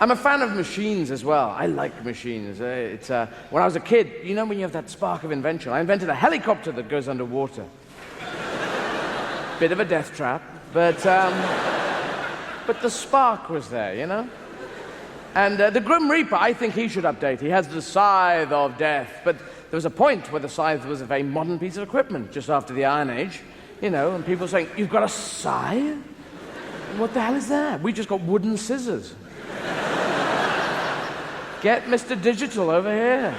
I'm a fan of machines as well. I like machines. When I was a kid, you know when you have that spark of invention, I invented a helicopter that goes underwater. Bit of a death trap, but the spark was there, you know? And the Grim Reaper, I think he should update. He has the Scythe of Death, but there was a point where the scythe was a very modern piece of equipment, just after the Iron Age, you know, and people saying, "You've got a scythe? What the hell is that? We just got wooden scissors." Get Mr. Digital over here.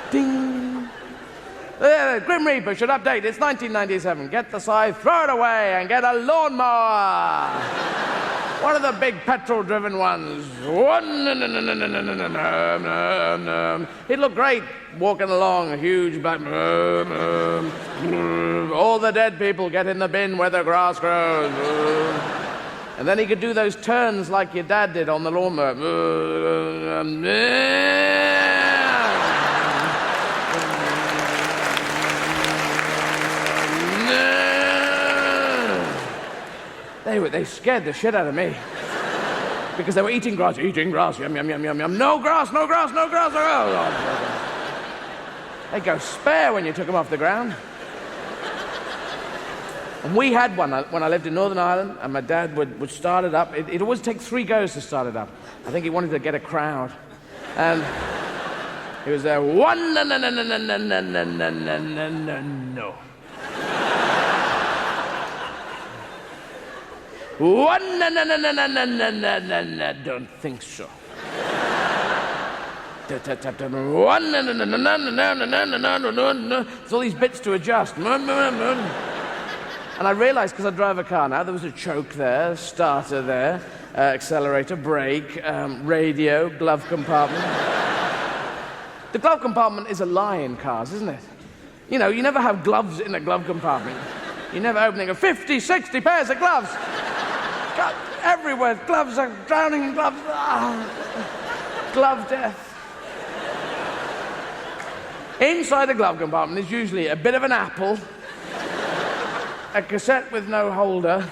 Ding. Grim Reaper should update. It's 1997. Get the scythe, throw it away, and get a lawnmower. One of the big petrol-driven ones. He'd look great walking along, a huge black... All the dead people get in the bin where the grass grows. And then he could do those turns like your dad did on the lawnmower. They scared the shit out of me. Because they were eating grass, yum, yum, yum, yum, yum. No grass, no grass, no grass. They go spare when you took them off the ground. And we had one when I lived in Northern Ireland, and my dad would start it up. It'd always take 3 goes to start it up. I think he wanted to get a crowd. And he was there, one, no. One, no, don't think so. One, no. There's all these bits to adjust. And I realized, because I drive a car now, there was a choke there, starter there, accelerator, brake, radio, glove compartment. The glove compartment is a lie in cars, isn't it? You know, you never have gloves in a glove compartment. You never open it and go, 50, 60 pairs of gloves. God, everywhere, gloves are drowning gloves. Glove death. Inside the glove compartment is usually a bit of an apple, a cassette with no holder,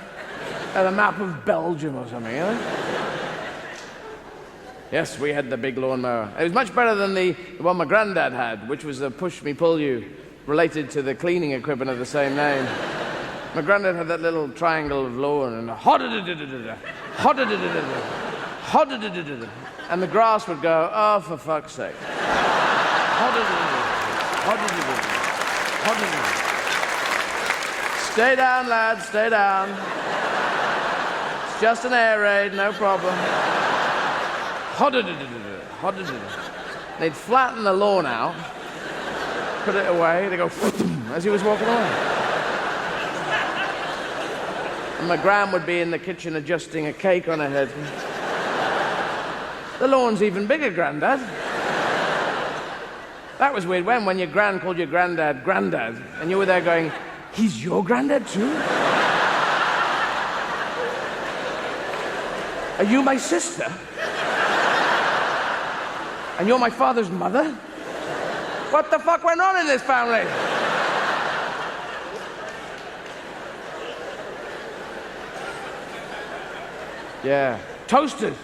and a map of Belgium or something, you know? Yes, we had the big lawnmower. It was much better than the one my granddad had, which was the push-me-pull-you, related to the cleaning equipment of the same name. My granddad had that little triangle of lawn, and and the grass would go, oh, for fuck's sake. Stay down, lads, stay down. It's just an air raid, no problem. They'd flatten the lawn out, put it away, they go as he was walking away. And my gran would be in the kitchen adjusting a cake on her head. The lawn's even bigger, Grandad. That was weird. When your gran called your granddad, Grandad, and you were there going, he's your granddad too? Are you my sister? And you're my father's mother? What the fuck went on in this family? Yeah. Toasters.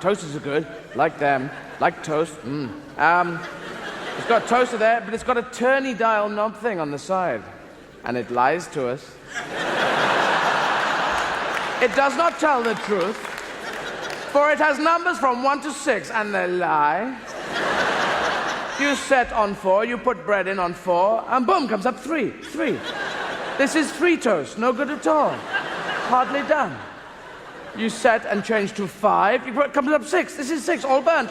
Toasters are good. Like them. Like toast. It's got a toaster there, but it's got a turny dial knob thing on the side. And it lies to us. It does not tell the truth, for it has numbers from 1 to 6, and they lie. You set on 4, you put bread in on 4, and boom, comes up 3. This is 3 toast, no good at all. Hardly done. You set and change to 5, it comes up 6. This is 6, all burnt.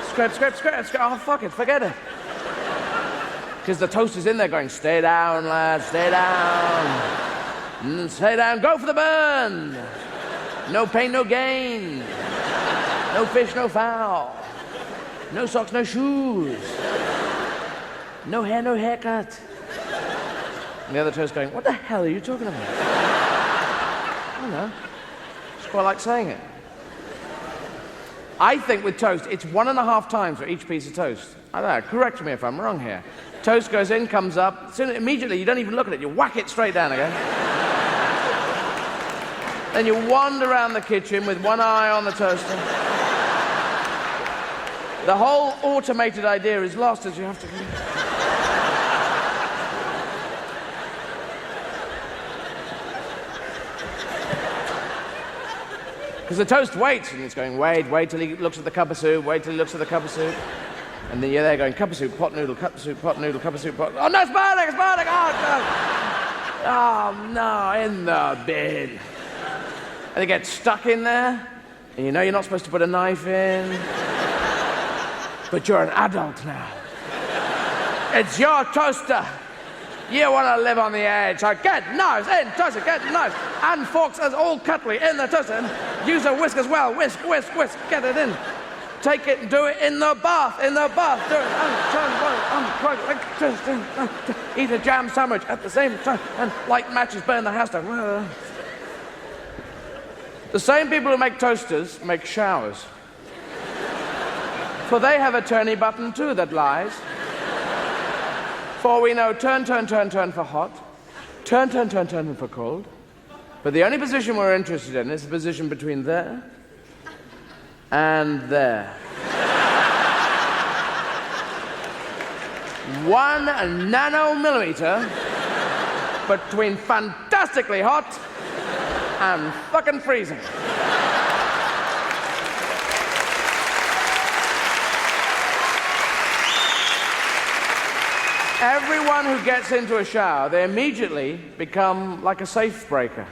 Scrape. Oh, fuck it, forget it. Because the toaster's in there going, stay down, lads, stay down. Stay down, go for the burn. No pain, no gain. No fish, no fowl. No socks, no shoes. No hair, no haircut. And the other toast going, what the hell are you talking about? I don't know. Just quite like saying it. I think with toast, it's 1.5 times for each piece of toast. I don't know, correct me if I'm wrong here. Toast goes in, comes up, immediately, you don't even look at it, you whack it straight down again. Then you wander around the kitchen with one eye on the toaster. The whole automated idea is lost as you have to... Because the toast waits, and it's going, wait till he looks at the cup of soup, wait till he looks at the cup of soup. And then you're there going, cup of soup, pot noodle, cup of soup, pot noodle, cup of soup, pot... Oh, no, it's burning, oh, no, in the bin. And it gets stuck in there, and you know you're not supposed to put a knife in. But you're an adult now. It's your toaster. You want to live on the edge, so get knives in, toaster, get knives. And forks as all cutlery in the toaster. And use a whisk as well, whisk, get it in. Take it and do it in the bath, Do it, eat a jam sandwich at the same time, and light matches, burn the house down. The same people who make toasters make showers. For they have a turny button too that lies. For we know turn for hot, turn for cold. But the only position we're interested in is the position between there and there. 1 nanomillimeter between fantastically hot and fucking freezing. Everyone who gets into a shower, they immediately become like a safe breaker.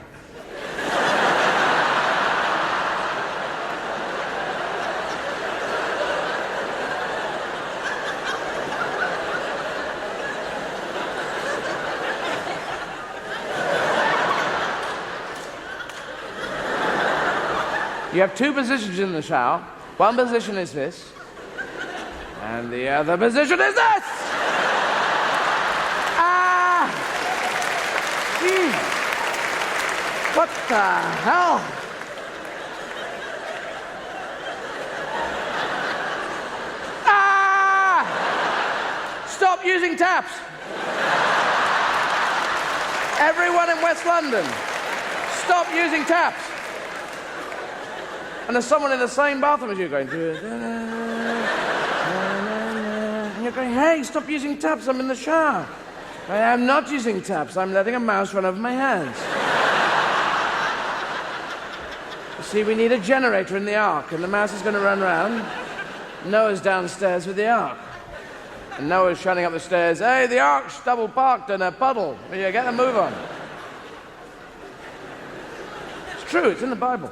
You have two positions in the shower. One position is this, and the other position is this! What the hell? Stop using taps. Everyone in West London, stop using taps. And there's someone in the same bathroom as you going... And you're going, hey, stop using taps, I'm in the shower. I am not using taps, I'm letting a mouse run over my hands. You see, we need a generator in the ark, and the mouse is going to run around. Noah's downstairs with the ark. And Noah's shouting up the stairs, hey, the ark's double parked in a puddle. Will you get the move on? It's true, it's in the Bible.